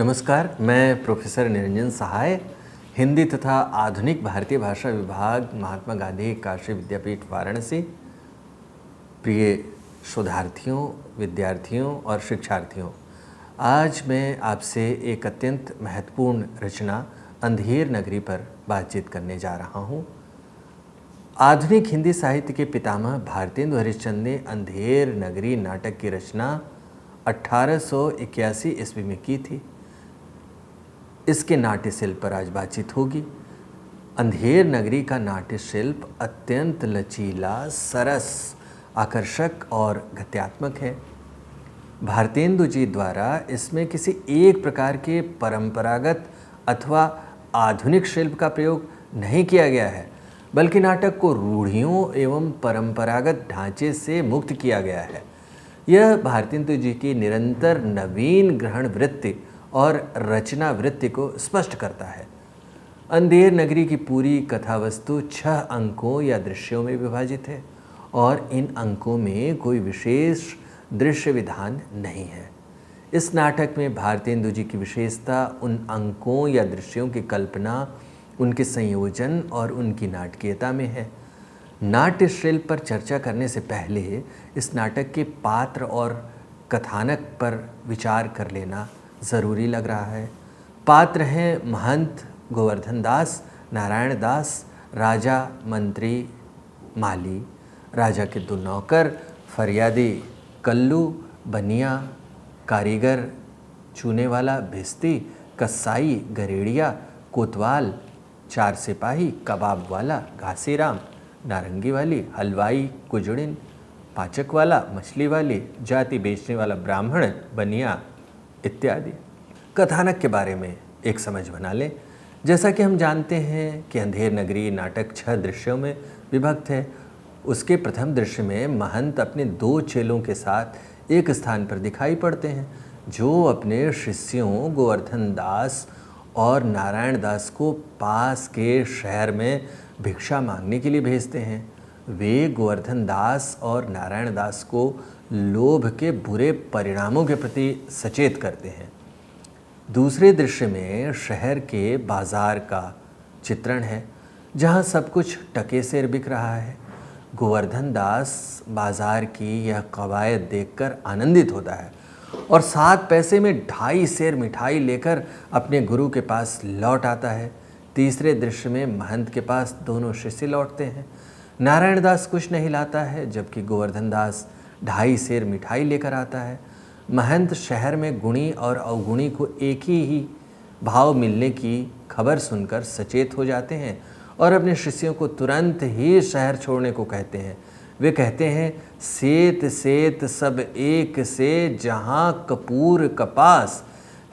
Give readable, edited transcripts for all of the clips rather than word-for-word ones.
नमस्कार, मैं प्रोफेसर निरंजन सहाय, हिंदी तथा आधुनिक भारतीय भाषा विभाग, महात्मा गांधी काशी विद्यापीठ वाराणसी। प्रिय शोधार्थियों, विद्यार्थियों और शिक्षार्थियों, आज मैं आपसे एक अत्यंत महत्वपूर्ण रचना अंधेर नगरी पर बातचीत करने जा रहा हूँ। आधुनिक हिंदी साहित्य के पितामह भारतेंदु हरिश्चंद्र ने अंधेर नगरी नाटक की रचना 1881 ईस्वी में की थी। इसके नाट्य शिल्प पर आज बातचीत होगी। अंधेर नगरी का नाट्य शिल्प अत्यंत लचीला, सरस, आकर्षक और गत्यात्मक है। भारतेंदु जी द्वारा इसमें किसी एक प्रकार के परंपरागत अथवा आधुनिक शिल्प का प्रयोग नहीं किया गया है, बल्कि नाटक को रूढ़ियों एवं परंपरागत ढांचे से मुक्त किया गया है। यह भारतेंदु जी की निरंतर नवीन ग्रहण वृत्ति और रचना वृत्ति को स्पष्ट करता है। अंधेर नगरी की पूरी कथा वस्तु 6 अंकों या दृश्यों में विभाजित है और इन अंकों में कोई विशेष दृश्य विधान नहीं है। इस नाटक में भारतेंदु जी की विशेषता उन अंकों या दृश्यों की कल्पना, उनके संयोजन और उनकी नाटकीयता में है। नाट्य शिल्प पर चर्चा करने से पहले इस नाटक के पात्र और कथानक पर विचार कर लेना ज़रूरी लग रहा है। पात्र हैं महंत गोवर्धन दास, नारायण दास, राजा, मंत्री, माली, राजा के 2 नौकर, फरियादी कल्लू, बनिया, कारीगर, चूने वाला, भिस्ती, कसाई, गरेड़िया, कोतवाल, 4 सिपाही, कबाब वाला, घासीराम, नारंगी वाली, हलवाई, कुजड़िन, पाचक वाला, मछली वाली, जाति बेचने वाला ब्राह्मण, बनिया इत्यादि। कथानक के बारे में एक समझ बना लें। जैसा कि हम जानते हैं कि अंधेर नगरी नाटक 6 दृश्यों में विभक्त है। उसके प्रथम दृश्य में महंत अपने 2 चेलों के साथ एक स्थान पर दिखाई पड़ते हैं, जो अपने शिष्यों गोवर्धन दास और नारायण दास को पास के शहर में भिक्षा मांगने के लिए भेजते हैं। वे गोवर्धन दास और नारायण दास को लोभ के बुरे परिणामों के प्रति सचेत करते हैं। दूसरे दृश्य में शहर के बाजार का चित्रण है, जहां सब कुछ टके सेर बिक रहा है। गोवर्धन दास बाजार की यह कवायद देखकर आनंदित होता है और 7 पैसे में 2.5 सेर मिठाई लेकर अपने गुरु के पास लौट आता है। तीसरे दृश्य में महंत के पास दोनों शिष्य लौटते हैं। नारायण दास कुछ नहीं लाता है, जबकि गोवर्धन दास 2.5 सेर मिठाई लेकर आता है। महंत शहर में गुणी और अवगुणी को एक ही भाव मिलने की खबर सुनकर सचेत हो जाते हैं और अपने शिष्यों को तुरंत ही शहर छोड़ने को कहते हैं। वे कहते हैं, सेत सेत सब एक से जहाँ कपूर कपास,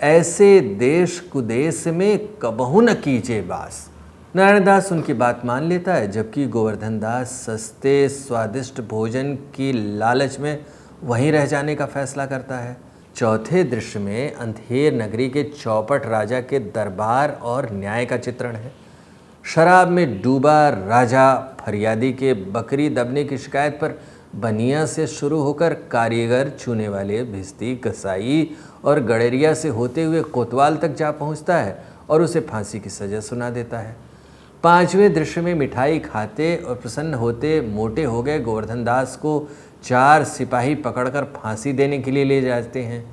ऐसे देश कुदेश में कबहू न कीजे बास। नारायण दास उनकी बात मान लेता है, जबकि गोवर्धन दास सस्ते स्वादिष्ट भोजन की लालच में वहीं रह जाने का फैसला करता है। चौथे दृश्य में अंधेर नगरी के चौपट राजा के दरबार और न्याय का चित्रण है। शराब में डूबा राजा फरियादी के बकरी दबने की शिकायत पर बनिया से शुरू होकर कारीगर, चूने वाले, भिस्ती, कसाई और गड़ेरिया से होते हुए कोतवाल तक जा पहुंचता है और उसे फांसी की सजा सुना देता है। 5वें दृश्य में मिठाई खाते और प्रसन्न होते मोटे हो गए गोवर्धन दास को 4 सिपाही पकड़कर फांसी देने के लिए ले जाते हैं।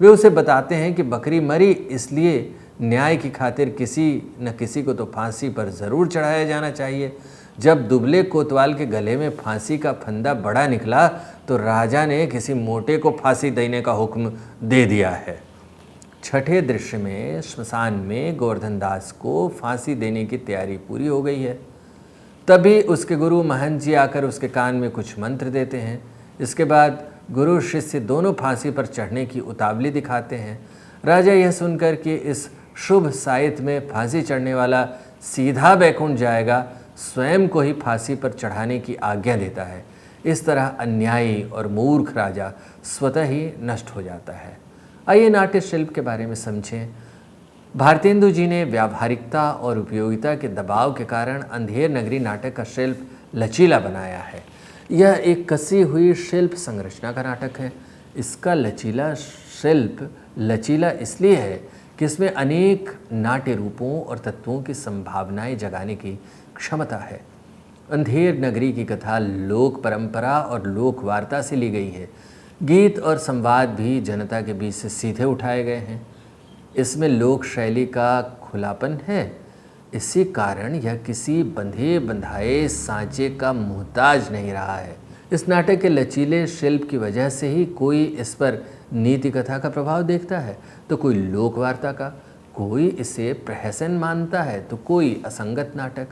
वे उसे बताते हैं कि बकरी मरी, इसलिए न्याय की खातिर किसी न किसी को तो फांसी पर ज़रूर चढ़ाया जाना चाहिए। जब दुबले कोतवाल के गले में फांसी का फंदा बड़ा निकला तो राजा ने किसी मोटे को फांसी देने का हुक्म दे दिया है। 6ठे दृश्य में श्मशान में गोवर्धन दास को फांसी देने की तैयारी पूरी हो गई है। तभी उसके गुरु महंत जी आकर उसके कान में कुछ मंत्र देते हैं। इसके बाद गुरु शिष्य दोनों फांसी पर चढ़ने की उतावली दिखाते हैं। राजा यह सुनकर कि इस शुभ साइत में फांसी चढ़ने वाला सीधा बैकुंठ जाएगा, स्वयं को ही फांसी पर चढ़ाने की आज्ञा देता है। इस तरह अन्यायी और मूर्ख राजा स्वतः ही नष्ट हो जाता है। आइए नाट्य शिल्प के बारे में समझें। भारतेंदु जी ने व्यावहारिकता और उपयोगिता के दबाव के कारण अंधेर नगरी नाटक का शिल्प लचीला बनाया है। यह एक कसी हुई शिल्प संरचना का नाटक है। इसका लचीला शिल्प लचीला इसलिए है कि इसमें अनेक नाट्य रूपों और तत्वों की संभावनाएं जगाने की क्षमता है। अंधेर नगरी की कथा लोक परंपरा और लोक वार्ता से ली गई है। गीत और संवाद भी जनता के बीच से सीधे उठाए गए हैं। इसमें लोक शैली का खुलापन है। इसी कारण यह किसी बंधे बंधाए सांचे का मोहताज नहीं रहा है। इस नाटक के लचीले शिल्प की वजह से ही कोई इस पर नीति कथा का प्रभाव देखता है तो कोई लोक वार्ता का, कोई इसे प्रहसन मानता है तो कोई असंगत नाटक,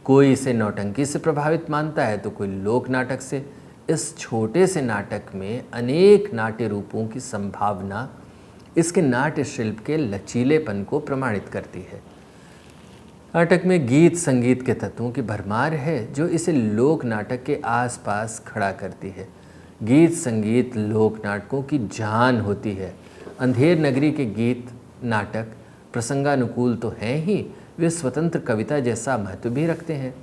कोई इसे नौटंकी से प्रभावित मानता है तो कोई लोक नाटक से। इस छोटे से नाटक में अनेक नाट्य रूपों की संभावना इसके नाट्य शिल्प के लचीलेपन को प्रमाणित करती है। नाटक में गीत संगीत के तत्वों की भरमार है जो इसे लोक नाटक के आसपास खड़ा करती है। गीत संगीत लोक नाटकों की जान होती है। अंधेर नगरी के गीत नाटक प्रसंगानुकूल तो हैं ही, वे स्वतंत्र कविता जैसा महत्व भी रखते हैं।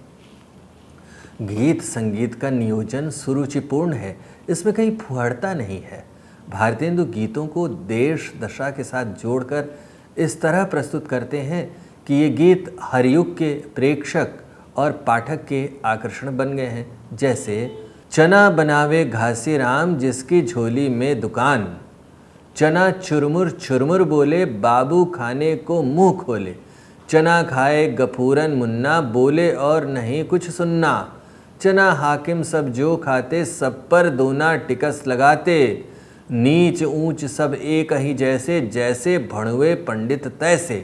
गीत संगीत का नियोजन सुरुचिपूर्ण है, इसमें कहीं फुहड़ता नहीं है। भारतेंदु गीतों को देश दशा के साथ जोड़कर इस तरह प्रस्तुत करते हैं कि ये गीत हर युग के प्रेक्षक और पाठक के आकर्षण बन गए हैं। जैसे चना बनावे घासी राम जिसकी झोली में दुकान, चना चुरमुर चुरमुर बोले बाबू खाने को मुंह खोले, चना खाए गफूरन मुन्ना बोले और नहीं कुछ सुनना, चना हाकिम सब जो खाते सब पर दोना टिकस लगाते, नीच ऊंच सब एक ही जैसे जैसे भणुए पंडित तैसे,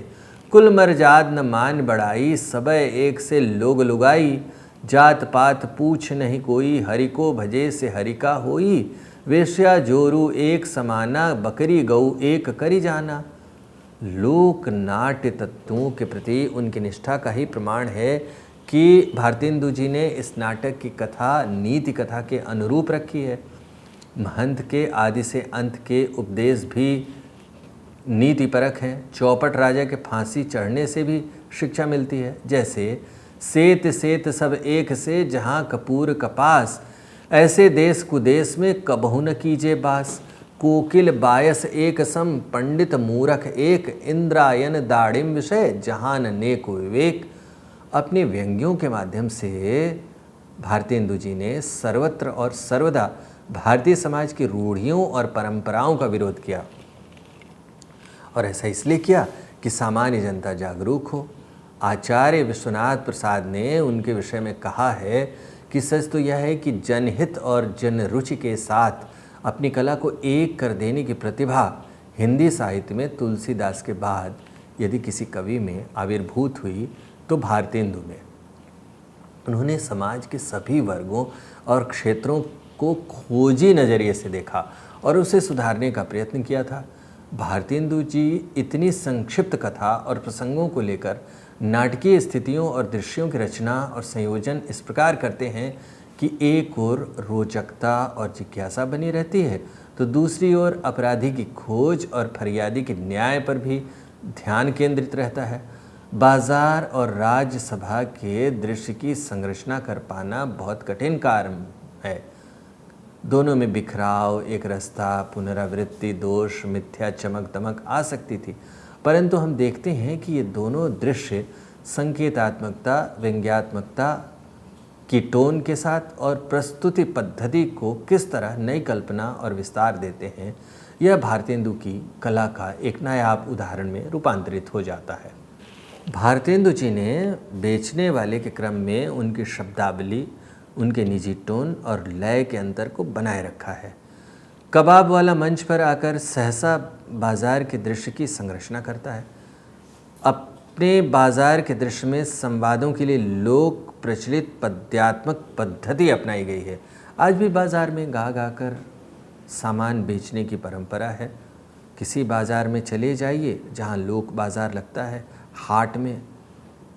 कुल मर्जाद न मान बढ़ाई सबय एक से लोग लुगाई, जात पात पूछ नहीं कोई हरि को भजे से हरि का होई, वेश्या जोरू एक समाना बकरी गऊ एक करी जाना। लोक नाट्य तत्वों के प्रति उनकी निष्ठा का ही प्रमाण है कि भारतेंदु जी ने इस नाटक की कथा नीति कथा के अनुरूप रखी है। महंत के आदि से अंत के उपदेश भी नीति परक हैं। चौपट राजा के फांसी चढ़ने से भी शिक्षा मिलती है। जैसे सेत सेत सब एक से जहाँ कपूर कपास, ऐसे देश कुदेश में कबहु न कीजे बास, कोकिल बायस एक सम पंडित मूरख एक, इंद्रायन दाड़िम विषय जहान नेक विवेक। अपने व्यंग्यों के माध्यम से भारतेंदु जी ने सर्वत्र और सर्वदा भारतीय समाज की रूढ़ियों और परंपराओं का विरोध किया, और ऐसा इसलिए किया कि सामान्य जनता जागरूक हो। आचार्य विश्वनाथ प्रसाद ने उनके विषय में कहा है कि सच तो यह है कि जनहित और जनरुचि के साथ अपनी कला को एक कर देने की प्रतिभा हिंदी साहित्य में तुलसीदास के बाद यदि किसी कवि में आविर्भूत हुई तो भारतेंदु में। उन्होंने समाज के सभी वर्गों और क्षेत्रों को खोजी नज़रिए से देखा और उसे सुधारने का प्रयत्न किया था। भारतेंदु जी इतनी संक्षिप्त कथा और प्रसंगों को लेकर नाटकीय स्थितियों और दृश्यों की रचना और संयोजन इस प्रकार करते हैं कि एक ओर रोचकता और जिज्ञासा बनी रहती है तो दूसरी ओर अपराधी की खोज और फरियादी के न्याय पर भी ध्यान केंद्रित रहता है। बाजार और राज्यसभा के दृश्य की संरचना कर पाना बहुत कठिन कार्य है। दोनों में बिखराव, एक रास्ता, पुनरावृत्ति, दोष, मिथ्या चमक दमक आ सकती थी, परंतु हम देखते हैं कि ये दोनों दृश्य संकेतात्मकता, व्यंग्यात्मकता की टोन के साथ और प्रस्तुति पद्धति को किस तरह नई कल्पना और विस्तार देते हैं, यह भारतेंदु की कला का एक नायाब उदाहरण में रूपांतरित हो जाता है। भारतेंदु जी ने बेचने वाले के क्रम में उनकी शब्दावली, उनके निजी टोन और लय के अंतर को बनाए रखा है। कबाब वाला मंच पर आकर सहसा बाजार के दृश्य की संरचना करता है। अपने बाजार के दृश्य में संवादों के लिए लोक प्रचलित पद्यात्मक पद्धति अपनाई गई है। आज भी बाजार में गा गा कर सामान बेचने की परंपरा है। किसी बाजार में चले जाइए जहाँ लोक बाजार लगता है, हाट में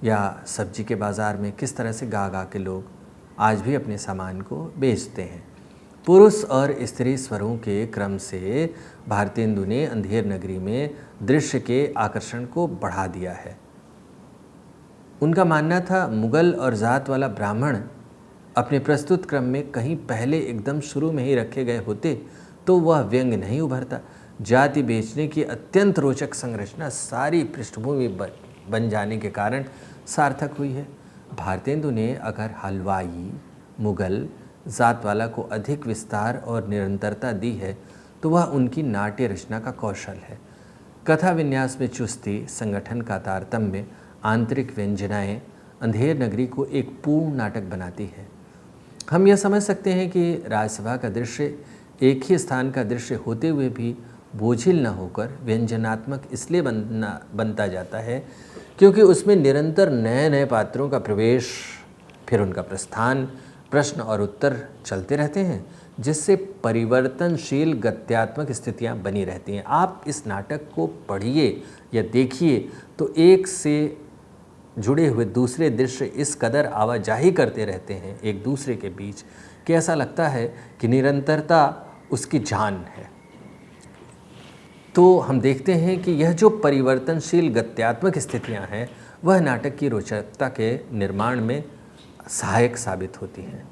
या सब्जी के बाजार में किस तरह से गा गा के लोग आज भी अपने सामान को बेचते हैं। पुरुष और स्त्री स्वरों के क्रम से भारतेंदु ने अंधेर नगरी में दृश्य के आकर्षण को बढ़ा दिया है। उनका मानना था मुगल और जात वाला ब्राह्मण अपने प्रस्तुत क्रम में कहीं पहले एकदम शुरू में ही रखे गए होते तो वह व्यंग नहीं उभरता। जाति बेचने की अत्यंत रोचक संरचना सारी पृष्ठभूमि बन जाने के कारण सार्थक हुई है। भारतेंदु ने अगर हलवाई मुगल जातवाला को अधिक विस्तार और निरंतरता दी है तो वह उनकी नाट्य रचना का कौशल है। कथा विन्यास में चुस्ती, संगठन का तारतम्य, आंतरिक व्यंजनाएं अंधेर नगरी को एक पूर्ण नाटक बनाती है। हम यह समझ सकते हैं कि राजसभा का दृश्य एक ही स्थान का दृश्य होते हुए भी बोझिल न होकर व्यंजनात्मक इसलिए बनता जाता है क्योंकि उसमें निरंतर नए नए पात्रों का प्रवेश, फिर उनका प्रस्थान, प्रश्न और उत्तर चलते रहते हैं, जिससे परिवर्तनशील गत्यात्मक स्थितियां बनी रहती हैं। आप इस नाटक को पढ़िए या देखिए तो एक से जुड़े हुए दूसरे दृश्य इस कदर आवाजाही करते रहते हैं एक दूसरे के बीच कि ऐसा लगता है कि निरंतरता उसकी जान है। तो हम देखते हैं कि यह जो परिवर्तनशील गत्यात्मक स्थितियां हैं वह नाटक की रोचकता के निर्माण में सहायक साबित होती हैं।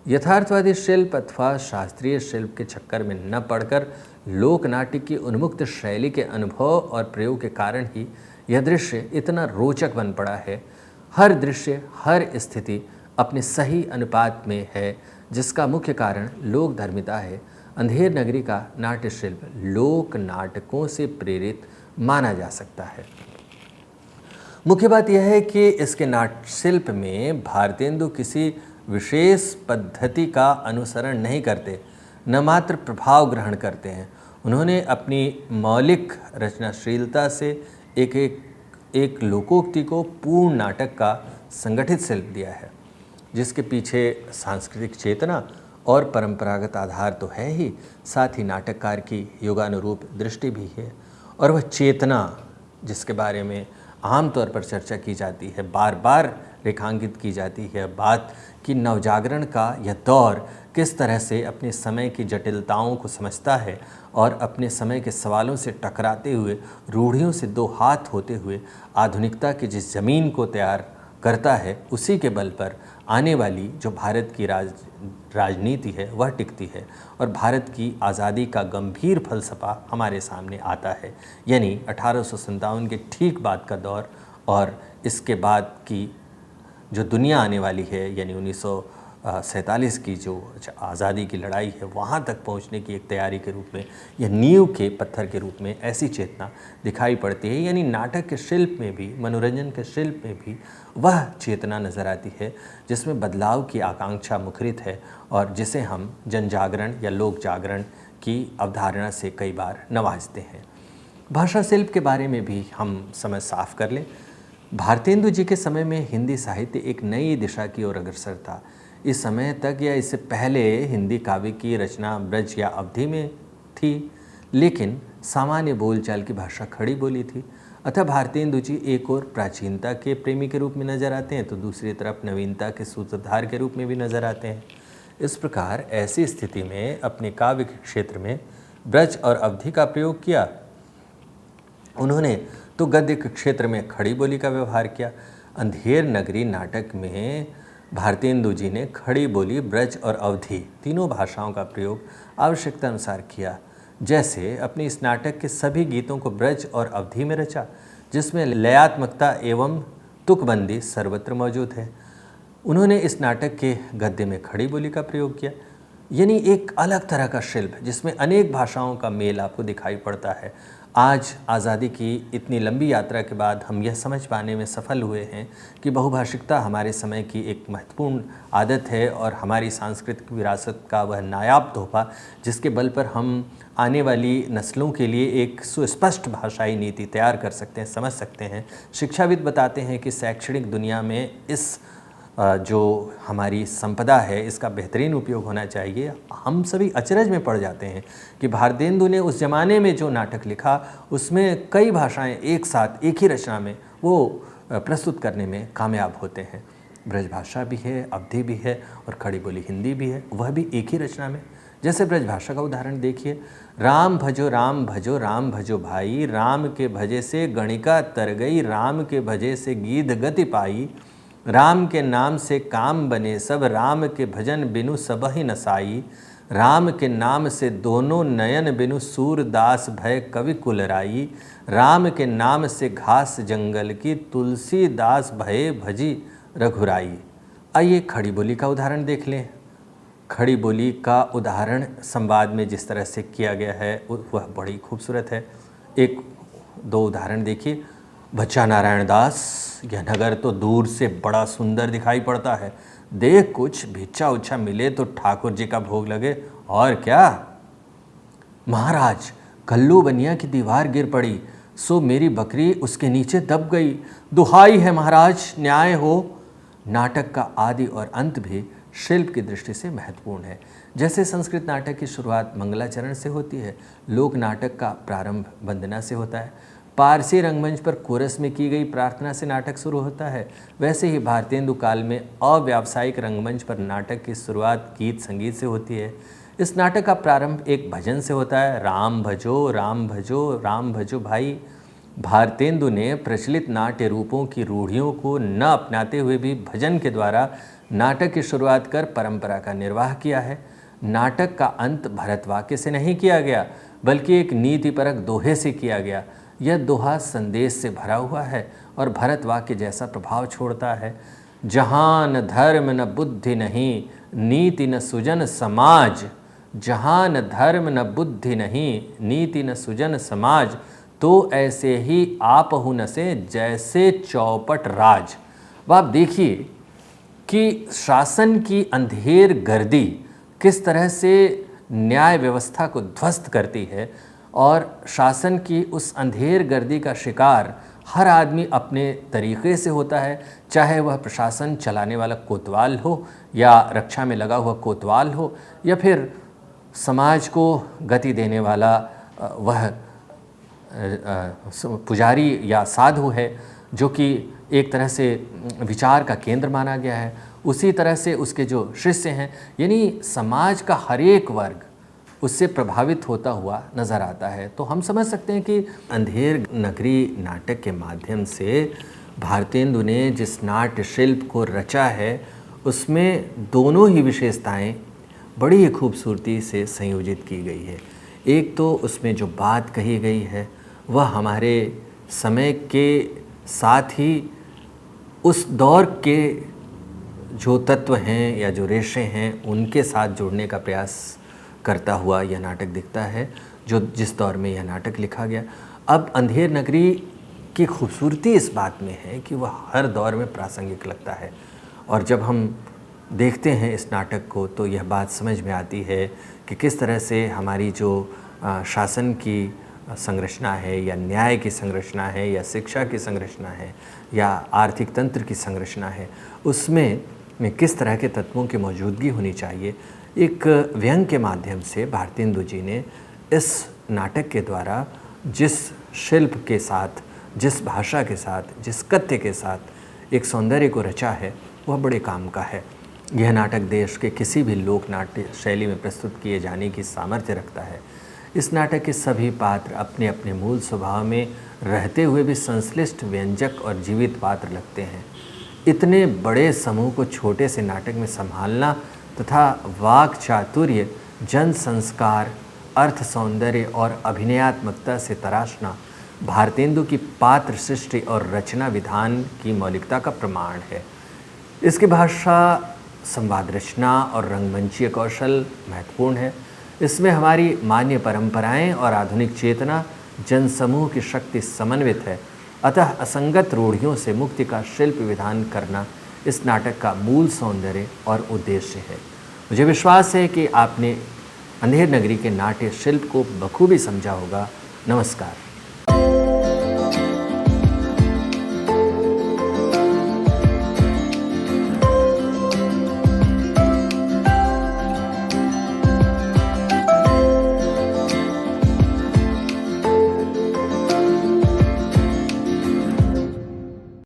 यथार्थवादी शिल्प अथवा शास्त्रीय शिल्प के चक्कर में न पड़कर लोक नाट्य की उन्मुक्त शैली के अनुभव और प्रयोग के कारण ही यह दृश्य इतना रोचक बन पड़ा है। हर दृश्य, हर स्थिति अपने सही अनुपात में है, जिसका मुख्य कारण लोक धर्मिता है। अंधेर नगरी का नाट्य शिल्प लोक नाटकों से प्रेरित माना जा सकता है। मुख्य बात यह है कि इसके नाट्य शिल्प में भारतेंदु किसी विशेष पद्धति का अनुसरण नहीं करते, न मात्र प्रभाव ग्रहण करते हैं। उन्होंने अपनी मौलिक रचनाशीलता से एक लोकोक्ति को पूर्ण नाटक का संगठित शिल्प दिया है, जिसके पीछे सांस्कृतिक चेतना और परंपरागत आधार तो है ही, साथ ही नाटककार की योगानुरूप दृष्टि भी है। और वह चेतना जिसके बारे में आमतौर पर चर्चा की जाती है, बार बार रेखांकित की जाती है, बात कि नवजागरण का यह दौर किस तरह से अपने समय की जटिलताओं को समझता है और अपने समय के सवालों से टकराते हुए, रूढ़ियों से दो हाथ होते हुए आधुनिकता की जिस ज़मीन को तैयार करता है, उसी के बल पर आने वाली जो भारत की राजनीति है वह टिकती है और भारत की आज़ादी का गंभीर फलसफा हमारे सामने आता है। यानी 1857 के ठीक बाद का दौर और इसके बाद की जो दुनिया आने वाली है, यानी 1947 की जो आज़ादी की लड़ाई है, वहाँ तक पहुँचने की एक तैयारी के रूप में, यह नींव के पत्थर के रूप में ऐसी चेतना दिखाई पड़ती है। यानी नाटक के शिल्प में भी, मनोरंजन के शिल्प में भी वह चेतना नज़र आती है जिसमें बदलाव की आकांक्षा मुखरित है और जिसे हम जनजागरण या लोक जागरण की अवधारणा से कई बार नवाजते हैं। भाषा शिल्प के बारे में भी हम समझ साफ कर लें। भारतेंदु जी के समय में हिंदी साहित्य एक नई दिशा की ओर अग्रसर था। इस समय तक या इससे पहले हिंदी काव्य की रचना ब्रज या अवधि में थी, लेकिन सामान्य बोलचाल की भाषा खड़ी बोली थी। अतः भारतेंदु जी एक और प्राचीनता के प्रेमी के रूप में नजर आते हैं तो दूसरी तरफ नवीनता के सूत्रधार के रूप में भी नजर आते हैं। इस प्रकार ऐसी स्थिति में अपने काव्य के क्षेत्र में ब्रज और अवधि का प्रयोग किया। उन्होंने तो गद्य के क्षेत्र में खड़ी बोली का व्यवहार किया। अंधेर नगरी नाटक में भारतेंदु जी ने खड़ी बोली, ब्रज और अवधि तीनों भाषाओं का प्रयोग आवश्यकता अनुसार किया। जैसे अपने इस नाटक के सभी गीतों को ब्रज और अवधि में रचा, जिसमें लयात्मकता एवं तुकबंदी सर्वत्र मौजूद है। उन्होंने इस नाटक के गद्य में खड़ी बोली का प्रयोग किया, यानी एक अलग तरह का शिल्प जिसमें अनेक भाषाओं का मेल आपको दिखाई पड़ता है। आज आज़ादी की इतनी लंबी यात्रा के बाद हम यह समझ पाने में सफल हुए हैं कि बहुभाषिकता हमारे समय की एक महत्वपूर्ण आदत है और हमारी सांस्कृतिक विरासत का वह नायाब तोहफा, जिसके बल पर हम आने वाली नस्लों के लिए एक सुस्पष्ट भाषाई नीति तैयार कर सकते हैं, समझ सकते हैं। शिक्षाविद बताते हैं कि शैक्षणिक दुनिया में इस जो हमारी संपदा है इसका बेहतरीन उपयोग होना चाहिए। हम सभी अचरज में पड़ जाते हैं कि भारतेंदु ने उस ज़माने में जो नाटक लिखा उसमें कई भाषाएं एक साथ एक ही रचना में वो प्रस्तुत करने में कामयाब होते हैं। ब्रज भाषा भी है, अवधि भी है और खड़ी बोली हिंदी भी है, वह भी एक ही रचना में। जैसे ब्रज भाषा का उदाहरण देखिए, राम भजो राम भजो राम भजो भाई, राम के भजे से गणिका तर गई, राम के भजे से गीध गति पाई, राम के नाम से काम बने सब, राम के भजन बिनु सब ही नसाई, राम के नाम से दोनों नयन बिनु सूरदास भय कवि कुलराई। राम के नाम से घास जंगल की तुलसीदास भये भजी रघुराई। आइए खड़ी बोली का उदाहरण देख लें। खड़ी बोली का उदाहरण संवाद में जिस तरह से किया गया है वह बड़ी खूबसूरत है। एक दो उदाहरण देखिए। बच्चा नारायण दास, यह नगर तो दूर से बड़ा सुंदर दिखाई पड़ता है। देख कुछ भिक्षा उच्छा मिले तो ठाकुर जी का भोग लगे, और क्या। महाराज, कल्लू बनिया की दीवार गिर पड़ी, सो मेरी बकरी उसके नीचे दब गई। दुहाई है महाराज, न्याय हो। नाटक का आदि और अंत भी शिल्प की दृष्टि से महत्वपूर्ण है। जैसे संस्कृत नाटक की शुरुआत मंगलाचरण से होती है, लोक नाटक का प्रारंभ वंदना से होता है, पारसी रंगमंच पर कोरस में की गई प्रार्थना से नाटक शुरू होता है, वैसे ही भारतेंदु काल में अव्यावसायिक रंगमंच पर नाटक की शुरुआत गीत संगीत से होती है। इस नाटक का प्रारंभ एक भजन से होता है, राम भजो राम भजो राम भजो भाई। भारतेंदु ने प्रचलित नाट्य रूपों की रूढ़ियों को न अपनाते हुए भी भजन के द्वारा नाटक की शुरुआत कर परंपरा का निर्वाह किया है। नाटक का अंत भरतवाक्य से नहीं किया गया, बल्कि एक नीतिपरक दोहे से किया गया। यह दोहा संदेश से भरा हुआ है और भरतवाक्य जैसा प्रभाव छोड़ता है। जहाँ न धर्म न बुद्धि नहीं, नीति न सुजन समाज। जहाँ न धर्म न बुद्धि नहीं, नीति न सुजन समाज। तो ऐसे ही आपहु न से जैसे चौपट राज। अब आप देखिए कि शासन की अंधेर गर्दी किस तरह से न्याय व्यवस्था को ध्वस्त करती है, और शासन की उस अंधेर गर्दी का शिकार हर आदमी अपने तरीक़े से होता है, चाहे वह प्रशासन चलाने वाला कोतवाल हो या रक्षा में लगा हुआ कोतवाल हो, या फिर समाज को गति देने वाला वह पुजारी या साधु है, जो कि एक तरह से विचार का केंद्र माना गया है। उसी तरह से उसके जो शिष्य हैं, यानी समाज का हर एक वर्ग उससे प्रभावित होता हुआ नज़र आता है। तो हम समझ सकते हैं कि अंधेर नगरी नाटक के माध्यम से भारतेंदु ने जिस नाट्य शिल्प को रचा है, उसमें दोनों ही विशेषताएं बड़ी ही खूबसूरती से संयोजित की गई है। एक तो उसमें जो बात कही गई है वह हमारे समय के साथ ही उस दौर के जो तत्व हैं या जो रेशे हैं उनके साथ जुड़ने का प्रयास करता हुआ यह नाटक दिखता है, जो जिस दौर में यह नाटक लिखा गया। अब अंधेर नगरी की खूबसूरती इस बात में है कि वह हर दौर में प्रासंगिक लगता है, और जब हम देखते हैं इस नाटक को तो यह बात समझ में आती है कि किस तरह से हमारी जो शासन की संरचना है या न्याय की संरचना है या शिक्षा की संरचना है या आर्थिक तंत्र की संरचना है, उसमें किस तरह के तत्वों की मौजूदगी होनी चाहिए। एक व्यंग के माध्यम से भारतेंदु जी ने इस नाटक के द्वारा जिस शिल्प के साथ, जिस भाषा के साथ, जिस कथ्य के साथ एक सौंदर्य को रचा है, वह बड़े काम का है। यह नाटक देश के किसी भी लोक नाट्य शैली में प्रस्तुत किए जाने की सामर्थ्य रखता है। इस नाटक के सभी पात्र अपने अपने मूल स्वभाव में रहते हुए भी संश्लिष्ट, व्यंजक और जीवित पात्र लगते हैं। इतने बड़े समूह को छोटे से नाटक में संभालना तथा वाक चातुर्य, जन संस्कार, अर्थ सौंदर्य और अभिनयात्मकता से तराशना भारतेंदु की पात्र सृष्टि और रचना विधान की मौलिकता का प्रमाण है। इसकी भाषा, संवाद रचना और रंगमंचीय कौशल महत्वपूर्ण है। इसमें हमारी मान्य परंपराएं और आधुनिक चेतना, जनसमूह की शक्ति समन्वित है। अतः असंगत रूढ़ियों से मुक्ति का शिल्प विधान करना इस नाटक का मूल सौंदर्य और उद्देश्य है। मुझे विश्वास है कि आपने अंधेर नगरी के नाट्य शिल्प को बखूबी समझा होगा। नमस्कार।